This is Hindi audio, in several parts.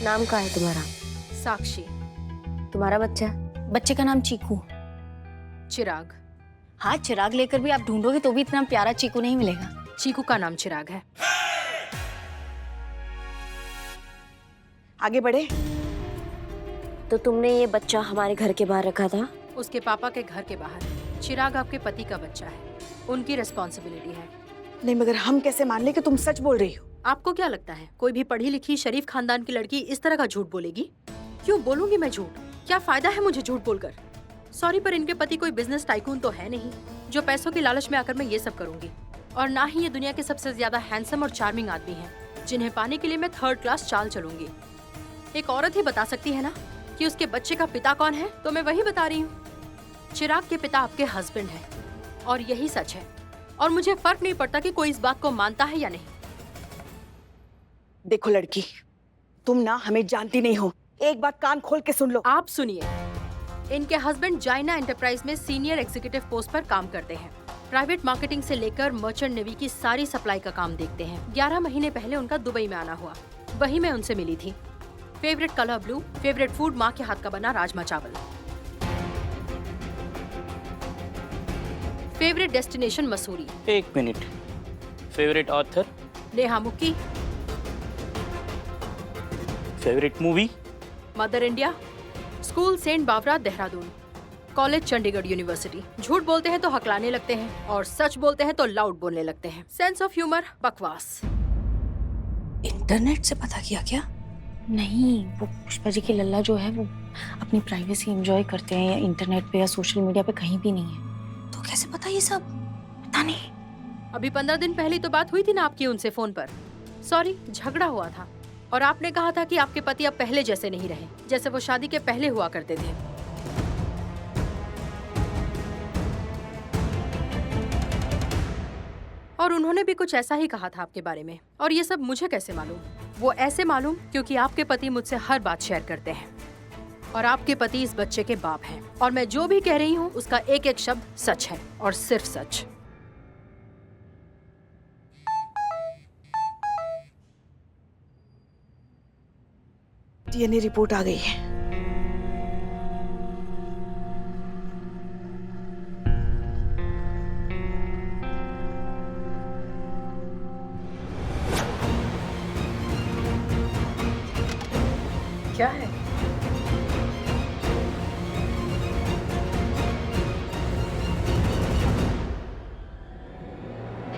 नाम क्या है तुम्हारा? साक्षी। तुम्हारा बच्चा? बच्चे का नाम चीकू। चिराग। हाँ, चिराग लेकर भी आप ढूंढोगे तो भी इतना प्यारा चीकू नहीं मिलेगा। चीकू का नाम चिराग है। आगे बढ़े। तो तुमने ये बच्चा हमारे घर के बाहर रखा था? उसके पापा के घर के बाहर। चिराग आपके पति का बच्चा है, उनकी रिस्पॉन्सिबिलिटी है। नहीं, मगर हम कैसे मान ले कि तुम सच बोल रही हो? आपको क्या लगता है कोई भी पढ़ी लिखी शरीफ खानदान की लड़की इस तरह का झूठ बोलेगी? क्यों बोलूंगी मैं झूठ? क्या फायदा है मुझे झूठ बोलकर? सॉरी, पर इनके पति कोई बिजनेस टाइकून तो है नहीं जो पैसों की लालच में आकर मैं ये सब करूंगी। और ना ही ये दुनिया के सबसे ज्यादा हैंडसम और चार्मिंग आदमी हैं जिन्हें पाने के लिए मैं थर्ड क्लास चाल चलूंगी। एक औरत ही बता सकती है ना कि उसके बच्चे का पिता कौन है, तो मैं वही बता रही हूँ। चिराग के पिता आपके हस्बैंड हैं और यही सच है। और मुझे फर्क नहीं पड़ता कि कोई इस बात को मानता है या नहीं। देखो लड़की, तुम ना हमें जानती नहीं हो। एक बात कान खोल के सुन लो। आप सुनिए, इनके हस्बैंड जाइना एंटरप्राइज में सीनियर एग्जीक्यूटिव पोस्ट पर काम करते हैं। प्राइवेट मार्केटिंग से लेकर मर्चेंट नेवी की सारी सप्लाई का काम देखते हैं। 11 महीने पहले उनका दुबई में आना हुआ, वही मैं उनसे मिली थी। Favourite colour blue, favourite food माँ के हाथ का बना राजमा चावल। Favourite destination Mussoorie. एक minute, favourite author? Neha Mukki. Favourite movie? Mother India. School saint Bawra Dehradun. College Chandigarh university. झूठ बोलते हैं तो हकलाने लगते हैं और सच बोलते हैं तो लाउड बोलने लगते हैं। सेंस ऑफ ह्यूमर बकवास। इंटरनेट से पता किया क्या? नहीं, वो पुष्पा जी की लल्ला जो है वो अपनी प्राइवेसी एंजॉय करते हैं, या इंटरनेट पे या सोशल मीडिया पे कहीं भी नहीं है। तो कैसे पता ये सब? पता नहीं। अभी 15 दिन पहले तो बात हुई थी ना आपकी उनसे फोन पर। सॉरी, झगड़ा हुआ था और आपने कहा था कि आपके पति अब पहले जैसे नहीं रहे, जैसे वो शादी के पहले हुआ करते थे। और उन्होंने भी कुछ ऐसा ही कहा था आपके बारे में। और ये सब मुझे कैसे मालूम? वो ऐसे मालूम क्योंकि आपके पति मुझसे हर बात शेयर करते हैं और आपके पति इस बच्चे के बाप हैं। और मैं जो भी कह रही हूँ उसका एक एक शब्द सच है और सिर्फ सच। डीएनए रिपोर्ट आ गई है। क्या है?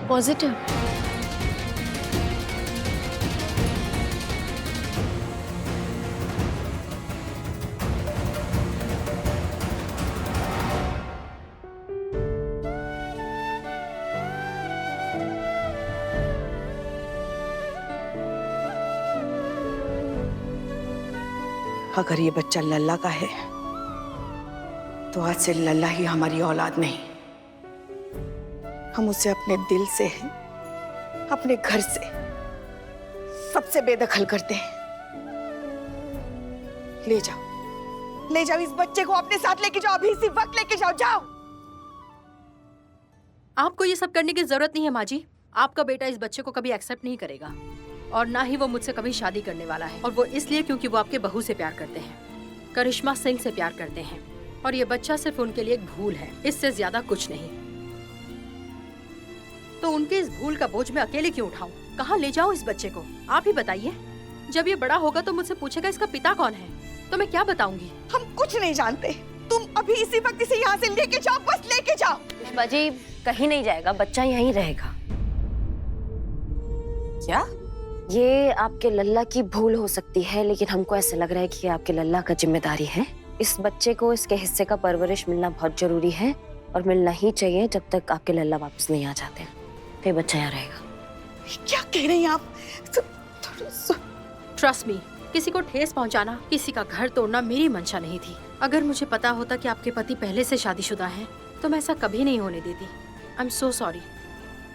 पॉजिटिव। अगर ये बच्चा लल्ला का है तो आज से लल्ला ही हमारी औलाद नहीं। हम उसे अपने दिल से, अपने घर से, सबसे बेदखल करते हैं। ले जाओ इस बच्चे को अपने साथ लेके जाओ। अभी इसी वक्त लेके जाओ। जाओ। आपको ये सब करने की जरूरत नहीं है माँ जी। आपका बेटा इस बच्चे को कभी एक्सेप्ट नहीं करेगा और ना ही वो मुझसे कभी शादी करने वाला है। और वो इसलिए क्योंकि वो आपके बहू से प्यार करते हैं, करिश्मा सिंह से प्यार करते हैं। और ये बच्चा सिर्फ उनके लिए एक भूल है, इससे ज्यादा कुछ नहीं। तो उनके इस भूल का बोझ मैं अकेले क्यों उठाऊं? कहाँ ले जाऊं इस बच्चे को? आप ही बताइए। जब ये बड़ा होगा तो मुझसे पूछेगा इसका पिता कौन है, तो मैं क्या बताऊंगी? हम कुछ नहीं जानते। तुम अभी इसी वक्त इसे यहाँ से लेके जाओ। बस लेके जाओ। पुष्पा जी कहीं नहीं जाएगा, बच्चा यहीं रहेगा। क्या? ये आपके लल्ला की भूल हो सकती है, लेकिन हमको ऐसा लग रहा है कि ये आपके लल्ला का जिम्मेदारी है। इस बच्चे को इसके हिस्से का परवरिश मिलना बहुत जरूरी है और मिलना ही चाहिए जब तक आपके लल्ला वापस नहीं आ जाते। फिर बच्चा यहाँ रहेगा। क्या कह रही हैं आप? ट्रस्ट मी, किसी को ठेस पहुंचाना, किसी का घर तोड़ना मेरी मंशा नहीं थी। अगर मुझे पता होता कि आपके पति पहले से शादीशुदा हैं, तो मैं ऐसा कभी नहीं होने देती। I am so sorry.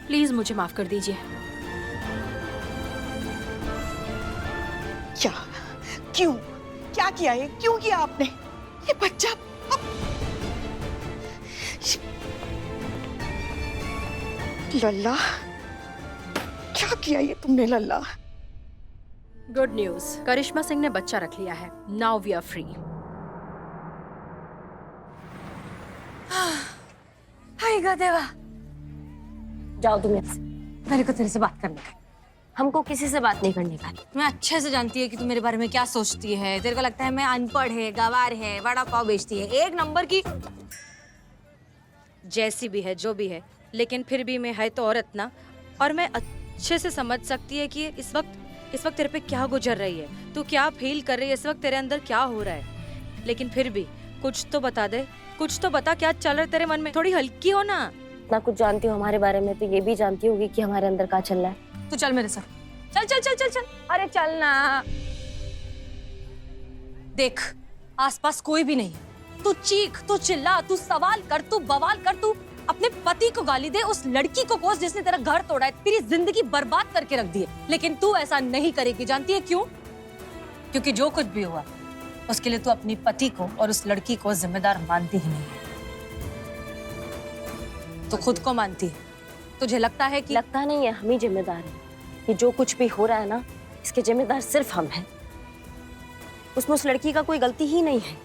Please मुझे माफ कर दीजिए। क्या? क्यों? क्या किया ये? क्यों किया आपने? ये बच्चा लल्ला, क्या किया ये तुमने लल्ला? गुड न्यूज, करिश्मा सिंह ने बच्चा रख लिया है। Now we are free. हाय देवा, जाओ तुम यहाँ से। मेरे को तेरे से बात करनी है। हमको किसी से बात नहीं करने का। मैं अच्छे से जानती है कि तू मेरे बारे में क्या सोचती है। तेरे को लगता है मैं अनपढ़ है, गवार है, वड़ा पाव बेचती है, एक नंबर की जैसी भी है, जो भी है, लेकिन फिर भी मैं है तो औरत ना। और मैं अच्छे से समझ सकती है कि इस वक्त तेरे पे क्या गुजर रही है, तू क्या फील कर रही है, इस वक्त तेरे अंदर क्या हो रहा है। लेकिन फिर भी कुछ तो बता दे, कुछ तो बता, क्या चल रहा है तेरे मन में। थोड़ी हल्की हो ना। ना कुछ जानती हो हमारे बारे में तो ये भी जानती होगी कि हमारे अंदर क्या चल रहा है। तू चल मेरे साथ, चल चल चल चल चल। अरे चल ना। देख, आसपास कोई भी नहीं। तू चीख, तू चिल्ला, तू सवाल कर, तू बवाल कर, तू अपने पति को गाली दे, उस लड़की को कोस जिसने तेरा घर तोड़ा है, तेरी जिंदगी बर्बाद करके रख दी है। लेकिन तू ऐसा नहीं करेगी। जानती है क्यों? क्योंकि जो कुछ भी हुआ उसके लिए तू अपनी पति को और उस लड़की को जिम्मेदार मानती ही नहीं है। तो खुद को मानती है। तुझे लगता है कि लगता नहीं है, हम ही जिम्मेदार हैं। ये जो कुछ भी हो रहा है ना, इसके जिम्मेदार सिर्फ हम हैं। उसमें उस लड़की का कोई गलती ही नहीं है।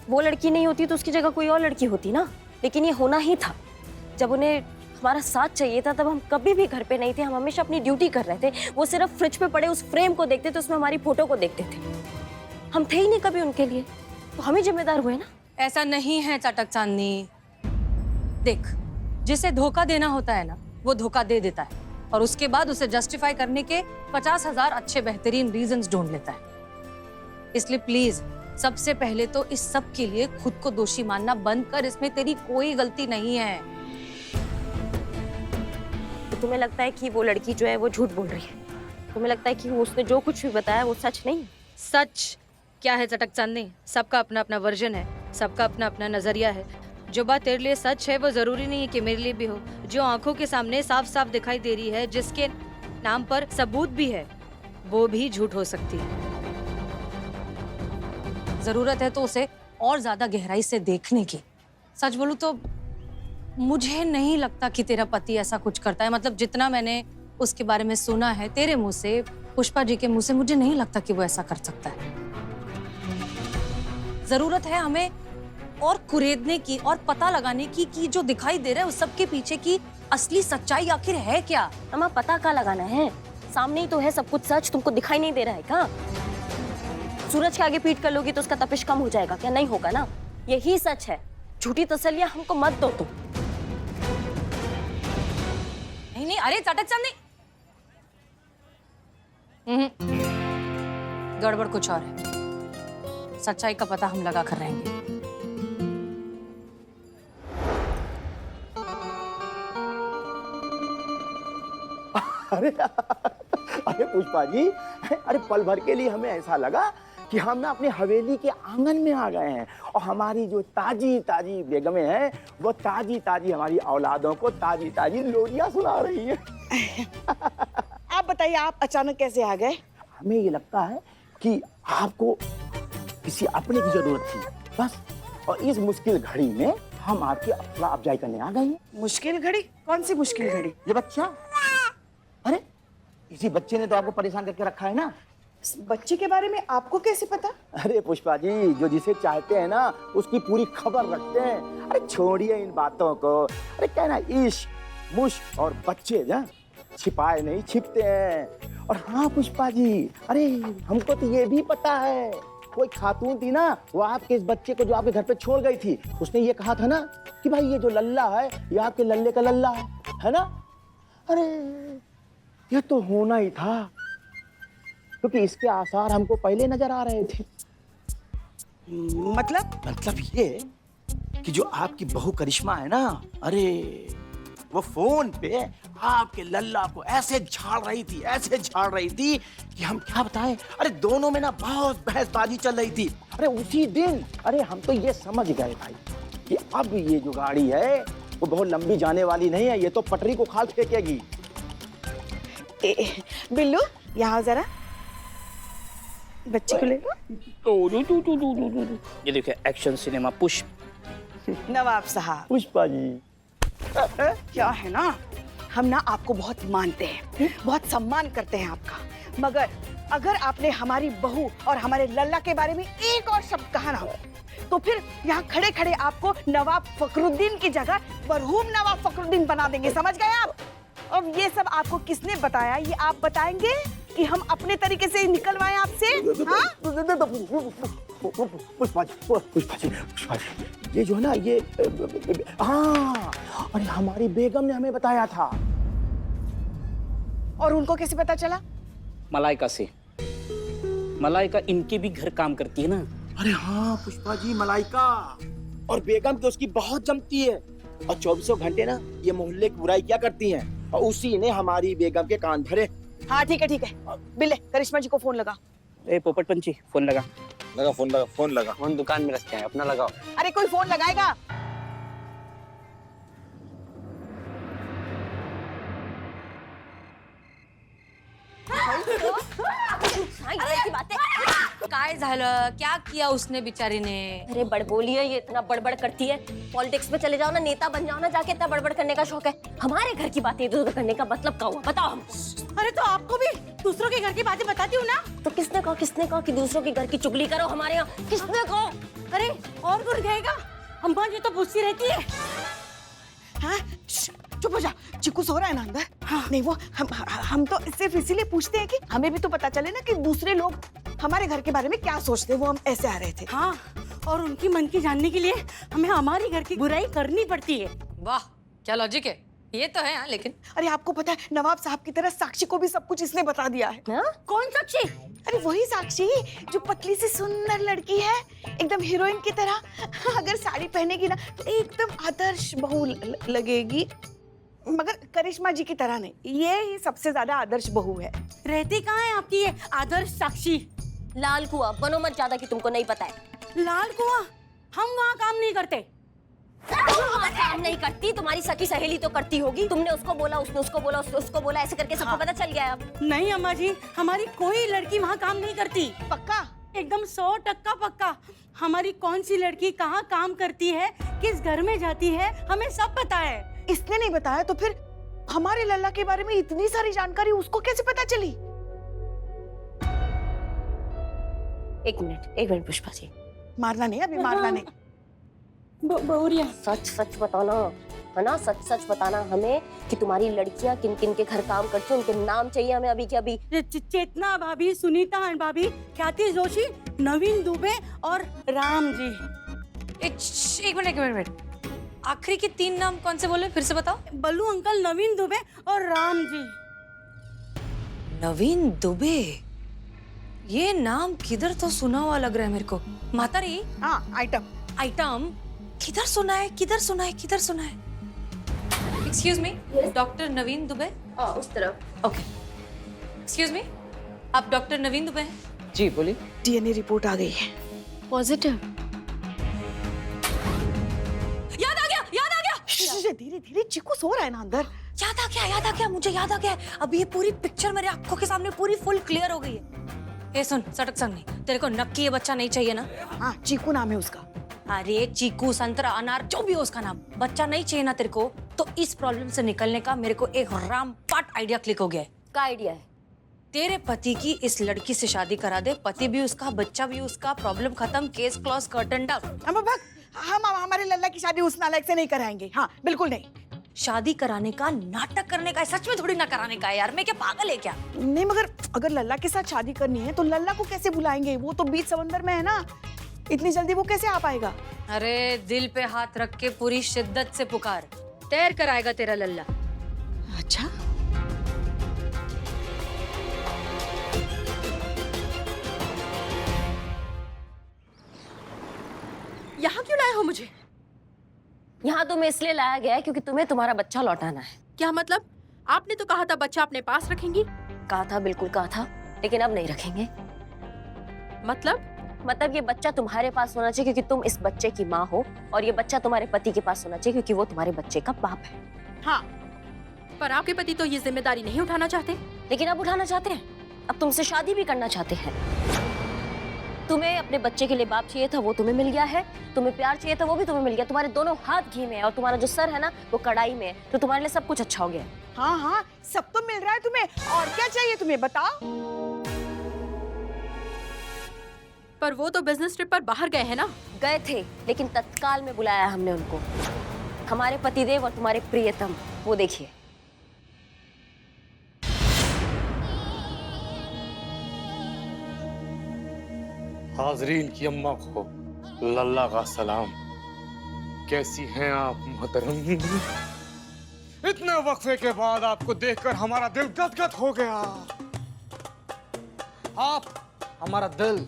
वो लड़की नहीं होती तो उसकी जगह कोई और लड़की होती ना। लेकिन ये होना ही था। जब उन्हें हमारा साथ चाहिए था तब हम कभी भी घर पे नहीं थे। हम हमेशा अपनी ड्यूटी कर रहे थे। वो सिर्फ फ्रिज पे पड़े उस फ्रेम को देखते थे, उसमें हमारी फोटो को देखते थे। हम थे ही नहीं कभी उनके लिए, तो हम ही जिम्मेदार हुए ना। ऐसा नहीं है चटक चांदनी। देख, जिसे धोखा देना होता है ना, वो धोखा दे देता है और उसके बाद उसे जस्टिफाई करने के 50,000 अच्छे बेहतरीन रीजंस ढूंढ लेता है। इसलिए प्लीज सबसे पहले तो इस सब के लिए खुद को दोषी मानना बंद कर। इसमें तेरी कोई गलती नहीं है। तो तुम्हें लगता है कि वो लड़की जो है वो झूठ बोल रही है? तुम्हें लगता है कि उसने जो कुछ भी बताया वो सच नहीं है? सच क्या है चटक चांदनी? सबका अपना अपना वर्जन है, सबका अपना अपना नजरिया है। जो बात तेरे लिए सच है वो जरूरी नहीं है कि मेरे लिए भी हो। जो आंखों के सामने साफ साफ दिखाई दे रही है, जिसके नाम पर सबूत भी है, वो भी झूठ हो सकती है। जरूरत है तो उसे और ज्यादा गहराई से देखने की। सच बोलूं तो मुझे नहीं लगता कि तेरा पति ऐसा कुछ करता है। मतलब जितना मैंने उसके बारे में सुना है तेरे मुंह से, पुष्पा जी के मुंह से, मुझे नहीं लगता कि वो ऐसा कर सकता है। जरूरत है हमें और कुरेदने की और पता लगाने की कि जो दिखाई दे रहा है उस सब के पीछे की असली सच्चाई आखिर है क्या। हमें पता क्या लगाना है? सामने ही तो है सब कुछ सच, तुमको दिखाई नहीं दे रहा है क्या? सूरज के आगे पीठ कर लोगी तो उसका तपिश कम हो जाएगा क्या? नहीं होगा ना। यही सच है। झूठी तसल्लियां हमको मत दो तुम। नहीं नहीं, अरे चटक चांदनी, गड़बड़ कुछ और है। सच्चाई का पता हम लगा कर रहेंगे। अरे अरे पुष्पा जी, अरे पल भर के लिए हमें ऐसा लगा कि हम ना अपनी हवेली के आंगन में आ गए हैं और हमारी जो ताजी ताजी बेगमें हैं वो ताजी ताजी हमारी औलादों को ताजी ताजी लोरियां सुना रही हैं। आप बताइए, आप अचानक कैसे आ गए? हमें ये लगता है कि आपको किसी अपने की जरूरत थी बस, और इस मुश्किल घड़ी में हम आपकी हौसला अफजाई करने आ गए हैं। मुश्किल घड़ी? कौन सी मुश्किल घड़ी? ये बच्चा, अरे इसी बच्चे ने तो आपको परेशान करके रखा है ना। इस बच्चे के बारे में आपको कैसे पता? अरे पुष्पा जी, जो जिसे चाहते हैं ना उसकी पूरी खबर रखते हैं। अरे छोड़िए इन बातों को। अरे क्या ना, इश्क मुश्क और बच्चे ना छिपाए नहीं छिपते हैं। और हाँ पुष्पा जी, अरे हमको तो ये भी पता है, कोई खातून थी ना, वो आपके इस बच्चे को जो आपके घर पे छोड़ गई थी, उसने ये कहा था ना कि भाई ये जो लल्ला है ये आपके लल्ले का लल्ला है ना। अरे ये तो होना ही था, क्योंकि इसके आसार हमको पहले नजर आ रहे थे। मतलब ये कि जो आपकी बहू करिश्मा है ना, अरे वो फोन पे आपके लल्ला को ऐसे झाड़ रही थी कि हम क्या बताएं। अरे दोनों में ना बहुत बहसबाजी चल रही थी। अरे उसी दिन अरे हम तो ये समझ गए भाई कि अब ये जो गाड़ी है वो बहुत लंबी जाने वाली नहीं है, ये तो पटरी को खाल फेंकेगी। बिल्लू, यहाँ जरा, बच्चे को ले लो। ये देखिए एक्शन सिनेमा पुष्प। नवाब साहब, पुष्पा जी, क्या है ना, हम ना आपको बहुत मानते हैं, बहुत सम्मान करते हैं आपका, मगर अगर आपने हमारी बहू और हमारे लल्ला के बारे में एक और शब्द कहा ना तो फिर यहाँ खड़े खड़े आपको नवाब फखरुद्दीन की जगह मरहूम नवाब फखरुद्दीन बना देंगे, समझ गए आप? अब ये सब आपको किसने बताया, ये आप बताएंगे कि हम अपने तरीके से निकलवाएं आपसे? हाँ? पुष्पा जी, ये जो है ना ये हाँ, अरे हमारी बेगम ने हमें बताया था। और उनको कैसे पता चला? मलाइका से। मलाइका इनके भी घर काम करती है ना। अरे हाँ पुष्पा जी, मलाइका और बेगम तो उसकी बहुत जमती है और 24 घंटे ना ये मोहल्ले की बुराई क्या करती हैं और उसी ने हमारी बेगम के कान भरे। हाँ ठीक है। बिल्ले करिश्मा जी को फोन लगा। ए पोपट पंछी, फोन लगा। फोन लगा। फोन दुकान में रखते हैं, अपना लगाओ। अरे कोई फोन लगाएगा? काय झालं? क्या किया उसने बिचारी ने? अरे बड़बोली है ये, इतना बड़बड़ करती है। पॉलिटिक्स में चले जाओ ना, नेता बन जाओ ना जाके, इतना बड़बड़ करने का शौक है। हमारे घर की बातें इधर उधर करने का मतलब क्या हुआ, बताओ हम। अरे तो आपको भी दूसरों के घर की बातें बताती हूँ ना। तो किसने कहा कि दूसरों के घर की चुगली करो हमारे यहाँ? किसने कहा? अरे और कौन कहेगा? अम्मा जी तो पूछती रहती है। हाँ? चुप हो जा, चिकू सो रहा है ना अंदर। हाँ। नहीं वो हम तो सिर्फ इसीलिए पूछते हैं कि हमें भी तो पता चले ना कि दूसरे लोग हमारे घर के बारे में क्या सोचते हैं, वो हम ऐसे आ रहे थे। हाँ, और उनकी मन की जानने के लिए हमें हमारी घर की बुराई करनी पड़ती है। वाह क्या लॉजिक है, ये तो है। हाँ, लेकिन अरे आपको पता है नवाब साहब की तरह साक्षी को भी सब कुछ इसने बता दिया है। हाँ? कौन साक्षी? अरे वही साक्षी जो पतली सी सुंदर लड़की है, एकदम हीरोइन की तरह। अगर साड़ी पहनेगी ना तो एकदम आदर्श बहू लगेगी, मगर करिश्मा जी की तरह नहीं। ये ही सबसे ज्यादा आदर्श बहू है। रहती कहाँ है आपकी ये आदर्श साक्षी? लाल कुआं, बनो मत ज्यादा कि तुमको नहीं पता है। लाल कुआं? हम वहाँ काम नहीं करते। काम नहीं करती, तुम्हारी सखी सहेली तो करती होगी। तुमने उसको बोला, उसने उसको बोला, उसने उसको बोला, ऐसे करके सबको पता चल गया अब। नहीं अम्मा जी, हमारी कोई लड़की वहाँ काम नहीं करती। पक्का? एकदम 100% पक्का। हमारी कौन सी लड़की कहाँ काम करती है, किस घर में जाती है, हमें सब पता है। इसने नहीं बताया तो फिर हमारे लल्ला के बारे में इतनी सारी जानकारी उसको कैसे पता चली? एक मिनट पुष्पा जी, मारना नहीं, अभी मारना नहीं। बहुरिया सच बताना है ना, सच बताना हमें कि तुम्हारी लड़कियां किन किन के घर काम करती हैं, उनके नाम चाहिए हमें अभी के अभी। चेतना भाभी, सुनीता भाभी, ख्याति जोशी, नवीन दुबे और राम जी। एक मिनट, आखिरी के 3 नाम कौन से बोले, फिर से बताओ। बल्लू अंकल, नवीन दुबे और राम जी। नवीन दुबे, ये नाम किधर तो सुना हुआ लग रहा है मेरे को। मातारी? हाँ, आइटम किधर सुना है? एक्सक्यूज मी, डॉक्टर नवीन दुबे? उस तरफ। ओके, एक्सक्यूज मी, आप डॉक्टर नवीन दुबे हैं? जी बोलिए। डीएनए रिपोर्ट आ गई है पॉजिटिव। याद आ गया। धीरे चिकू सो रहा है ना अंदर। याद आ गया, मुझे याद आ गया। अभी ये पूरी पिक्चर मेरे आंखों के सामने पूरी फुल क्लियर हो गई है। सुन, सटक संग नहीं, तेरे को नक्की ये बच्चा नहीं चाहिए ना? हाँ, चीकू नाम है उसका। अरे चीकू, संतरा, अनार, जो भी हो उसका नाम, बच्चा नहीं चाहिए ना तेरे को? तो इस प्रॉब्लम से निकलने का मेरे को एक रामपाट आइडिया क्लिक हो गया है। क्या आइडिया है? तेरे पति की इस लड़की से शादी करा दे, पति भी उसका, बच्चा भी उसका, प्रॉब्लम खत्म, केस क्लोज, कर्टन डाउन। हम हमारे लल्ला की शादी उस नालायक से नहीं कराएंगे। हाँ बिल्कुल नहीं। शादी कराने का नाटक करने का है, सच में थोड़ी ना कराने का है यार। मैं क्या पागल है क्या? नहीं, मगर अगर लल्ला के साथ शादी करनी है तो लल्ला को कैसे बुलाएंगे? वो तो बीच समंदर में है ना, इतनी जल्दी वो कैसे आ पाएगा? अरे दिल पे हाथ रख के पूरी शिद्दत से पुकार, तैर कर आएगा तेरा लल्ला। अच्छा, यहाँ क्यों लाए हो मुझे? यहाँ तुम्हें इसलिए लाया गया है क्योंकि तुम्हें तुम्हारा बच्चा लौटाना है। क्या मतलब? आपने तो कहा था बच्चा अपने पास रखेंगी। कहा था, बिल्कुल कहा था, लेकिन अब नहीं रखेंगे। मतलब ये बच्चा तुम्हारे पास होना चाहिए क्योंकि तुम इस बच्चे की माँ हो, और ये बच्चा तुम्हारे पति के पास होना चाहिए क्योंकि वो तुम्हारे बच्चे का बाप है। हाँ, पर आपके पति तो ये जिम्मेदारी नहीं उठाना चाहते। लेकिन अब उठाना चाहते हैं, अब तुमसे शादी भी करना चाहते हैं। तुम्हें अपने बच्चे के लिए बाप चाहिए था, वो तुम्हें मिल गया है। तुम्हें प्यार चाहिए था, वो भी तुम्हें मिल गया। तुम्हारे दोनों हाथ घी में है और तुम्हारा जो सर है ना वो कढ़ाई में है, तो तुम्हारे लिए सब कुछ अच्छा हो गया। हाँ, सब तो मिल रहा है तुम्हें, और क्या चाहिए तुम्हें बताओ? पर वो तो बिजनेस ट्रिप पर बाहर गए हैं ना। गए थे, लेकिन तत्काल में बुलाया हमने उनको। हमारे पतिदेव और तुम्हारे प्रियतम, वो देखिए। हाजरीन की अम्मा को लल्ला का सलाम। कैसी हैं आप मोहतरम? इतने वक्फे के बाद आपको देखकर हमारा दिल गदगद हो गया। आप हमारा दिल,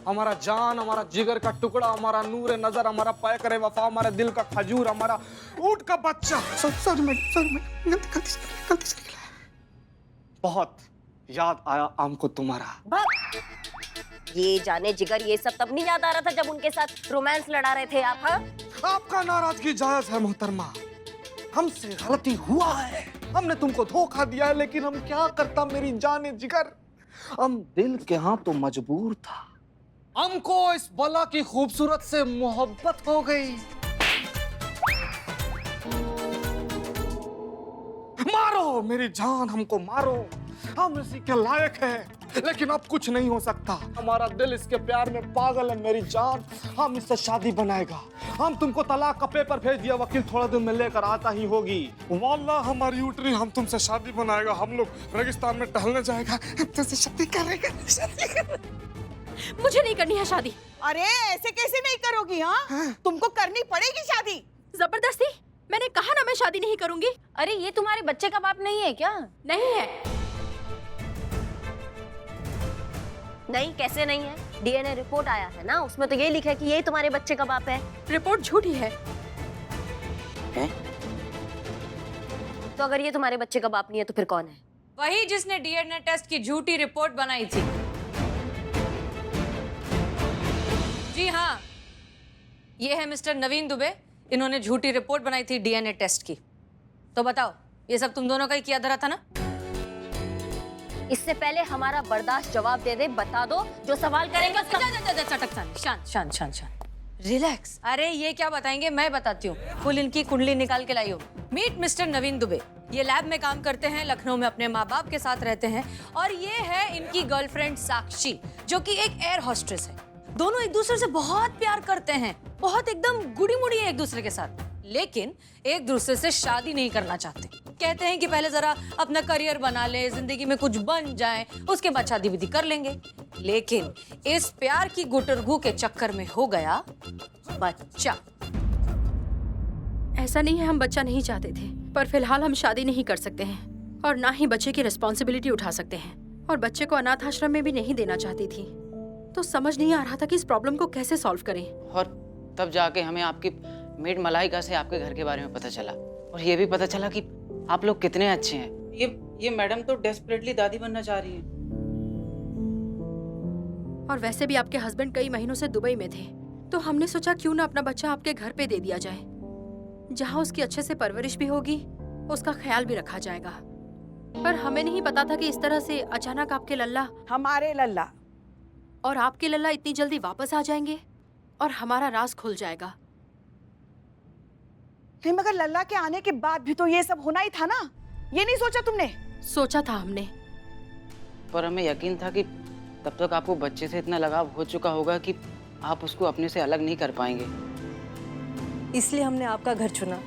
हमारा जान, हमारा जिगर का टुकड़ा, हमारा नूर नजर, हमारा पैकर वफा, हमारा दिल का खजूर, हमारा ऊंट का बच्चा। गलती से निकला। बहुत याद आया हमको तुम्हारा। ये जाने जिगर, ये सब तब नहीं याद आ रहा था जब उनके साथ रोमांस लड़ा रहे थे आप? हाँ, आपका नाराजगी जायज है मोहतरमा, हमसे गलती हुआ है, हमने तुमको धोखा दिया है, लेकिन हम क्या करता मेरी जाने जिगर। हम दिल के यहाँ तो मजबूर था, हमको इस बला की खूबसूरत से मोहब्बत हो गई। मारो मेरी जान, हमको मारो, हम इसी के लायक हैं, लेकिन अब कुछ नहीं हो सकता। हमारा दिल इसके प्यार में पागल है मेरी जान, हम इससे शादी बनाएगा। हम तुमको तलाक का पेपर भेज दिया, वकील थोड़ा दिन में लेकर आता ही होगी। वाल्लाह हमारी उठनी, हम तुमसे शादी बनाएगा, हम लोग रेगिस्तान में टहलने जाएगा, हम तुमसे शादी करेंगे। मुझे नहीं करनी है शादी। अरे ऐसे कैसे नहीं करोगी? हाँ, तुमको करनी पड़ेगी शादी। जबरदस्ती? मैंने कहा ना मैं शादी नहीं करूंगी। अरे ये तुम्हारे बच्चे का बाप नहीं है क्या? नहीं है। नहीं, कैसे नहीं है? डीएनए रिपोर्ट आया है ना, उसमें तो ये लिखा है कि यही तुम्हारे बच्चे का बाप है। रिपोर्ट झूठी है। तो अगर ये तुम्हारे बच्चे का बाप नहीं है तो फिर कौन है? वही जिसने डीएनए टेस्ट की झूठी रिपोर्ट बनाई थी। जी हाँ, ये है मिस्टर नवीन दुबे, इन्होंने झूठी रिपोर्ट बनाई थी डीएनए टेस्ट की। तो बताओ, ये सब तुम दोनों का ही किया धरा था ना? इससे पहले हमारा बर्दाश्त जवाब दे दे, बता दो जो सवाल करेंगे। शांत शांत शांत शांत, रिलैक्स। अरे ये क्या बताएंगे, मैं बताती हूँ। फुल इनकी कुंडली निकाल के लाई हो। मीट मिस्टर नवीन दुबे, ये लैब में काम करते हैं, लखनऊ में अपने माँ बाप के साथ रहते हैं, और ये है इनकी गर्लफ्रेंड साक्षी, जो कि एक एयर होस्टेस है। दोनों एक दूसरे से बहुत प्यार करते हैं, बहुत एकदम गुड़ी मुड़ी है एक दूसरे के साथ, लेकिन एक दूसरे से शादी नहीं करना चाहते। कहते हैं कि पहले जरा अपना करियर बना ले, जिंदगी में कुछ बन जाए, उसके बाद शादी विधि कर लेंगे। लेकिन इस प्यार की गुटरगू के चक्कर में हो गया बच्चा। ऐसा नहीं है हम बच्चा नहीं चाहते थे, पर फिलहाल हम शादी नहीं कर सकते हैं और ना ही बच्चे की रिस्पॉन्सिबिलिटी उठा सकते हैं, और बच्चे को अनाथ आश्रम में भी नहीं देना चाहती थी। तो समझ नहीं आ रहा था कि इस प्रॉब्लम को कैसे सॉल्व करें। और तब जाके हमें आपकी मेड मलाइका से आपके घर के बारे में पता चला, और ये भी पता चला कि आप लोग कितने अच्छे हैं। ये मैडम तो डेस्परेटली दादी बनना चाह रही हैं। और वैसे भी आपके हस्बैंड कई महीनों से दुबई में थे, तो हमने सोचा क्यों ना अपना बच्चा आपके घर पे दे दिया जाए, जहाँ उसकी अच्छे से परवरिश भी होगी, उसका ख्याल भी रखा जाएगा। पर हमें नहीं पता था कि इस तरह से अचानक आपके लल्ला हमारे लल्ला और आपके लल्ला इतनी जल्दी वापस आ जाएंगे और हमारा राज खुल जाएगा। नहीं, मगर लल्ला के आने के बाद भी तो ये सब होना ही था ना, ये नहीं सोचा तुमने? सोचा था हमने, पर हमें यकीन था कि तब तक आपको बच्चे से इतना लगाव हो चुका होगा कि आप उसको अपने से अलग नहीं कर पाएंगे, इसलिए हमने आपका घर चुना।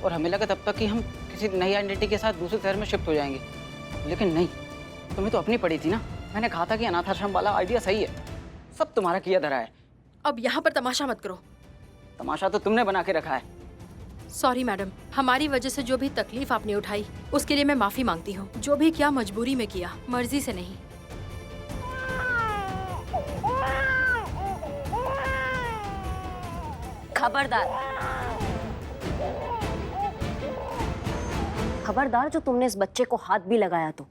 और हमें लगा तब तक कि हम किसी नई आइडेंटिटी के साथ दूसरे शहर में शिफ्ट हो जाएंगे। लेकिन नहीं, तुम्हें तो अपनी पड़ी थी ना। मैंने कहा था कि अनाथ आश्रम वाला आइडिया सही है, सब तुम्हारा किया धरा है। अब यहाँ पर तमाशा मत करो। तमाशा तो तुमने बना के रखा है। सॉरी मैडम, हमारी वजह से जो भी तकलीफ आपने उठाई उसके लिए मैं माफी मांगती हूँ। जो भी किया मजबूरी में किया, मर्जी से नहीं। खबरदार, खबरदार, जो तुमने इस बच्चे को हाथ भी लगाया तो।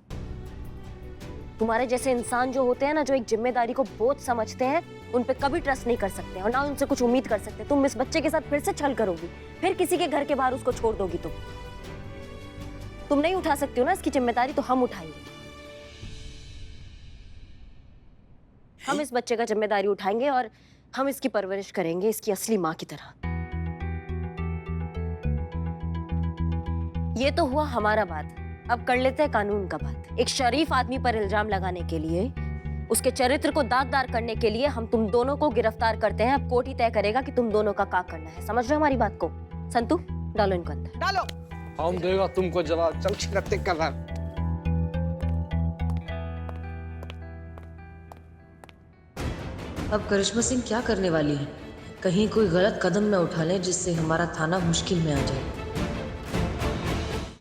तुम्हारे जैसे इंसान जो होते हैं ना, जो एक जिम्मेदारी को बोझ समझते हैं, उन पे कभी ट्रस्ट नहीं कर सकते और ना उनसे कुछ उम्मीद कर सकते। तुम इस बच्चे के साथ फिर से छल करोगी, फिर किसी के घर के बाहर उसको छोड़ दोगी। तुम नहीं उठा सकती हो ना इसकी जिम्मेदारी, तो हम उठाएंगे। हम इस बच्चे का जिम्मेदारी उठाएंगे और हम इसकी परवरिश करेंगे इसकी असली माँ की तरह। ये तो हुआ हमारा बात, अब कर लेते हैं कानून का बात। एक शरीफ आदमी पर इल्जाम लगाने के लिए उसके चरित्र को दागदार करने के लिए हम तुम दोनों को गिरफ्तार करते हैं। अब कोर्ट ही तय करेगा कि तुम दोनों का क्या करना है। समझ रहे हो हमारी बात को? संतू, डालो इनको अंदर। डालो। हम देगा तुमको जवाब। चल शिकते कर रहा है। अब करिश्मा सिंह क्या करने वाली है? कहीं कोई गलत कदम न उठा लें जिससे हमारा थाना मुश्किल में आ जाए।